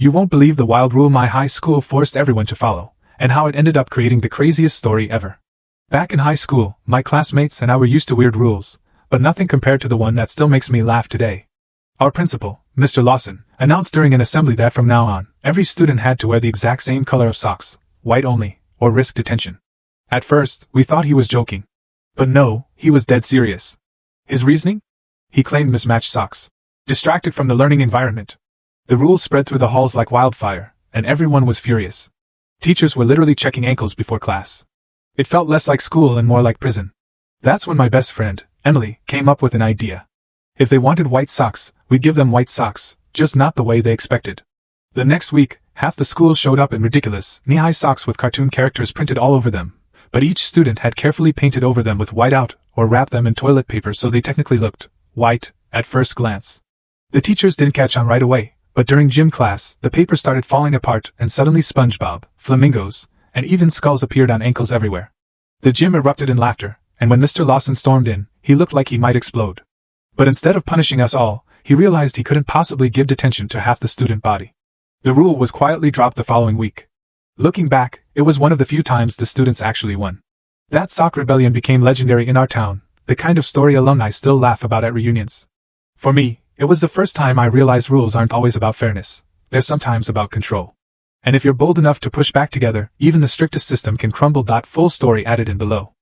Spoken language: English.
You won't believe the wild rule my high school forced everyone to follow, and how it ended up creating the craziest story ever. Back in high school, my classmates and I were used to weird rules, but nothing compared to the one that still makes me laugh today. Our principal, Mr. Lawson, announced during an assembly that from now on, every student had to wear the exact same color of socks, white only, or risk detention. At first, we thought he was joking. But no, he was dead serious. His reasoning? He claimed mismatched socks distracted from the learning environment. The rules spread through the halls like wildfire, and everyone was furious. Teachers were literally checking ankles before class. It felt less like school and more like prison. That's when my best friend, Emily, came up with an idea. If they wanted white socks, we'd give them white socks, just not the way they expected. The next week, half the school showed up in ridiculous, knee-high socks with cartoon characters printed all over them, but each student had carefully painted over them with whiteout, or wrapped them in toilet paper so they technically looked white at first glance. The teachers didn't catch on right away, but during gym class, the paper started falling apart and suddenly SpongeBob, flamingos, and even skulls appeared on ankles everywhere. The gym erupted in laughter, and when Mr. Lawson stormed in, he looked like he might explode. But instead of punishing us all, he realized he couldn't possibly give detention to half the student body. The rule was quietly dropped the following week. Looking back, it was one of the few times the students actually won. That sock rebellion became legendary in our town, the kind of story alumni still laugh about at reunions. For me, it was the first time I realized rules aren't always about fairness, they're sometimes about control. And if you're bold enough to push back together, even the strictest system can crumble. Full story added in below.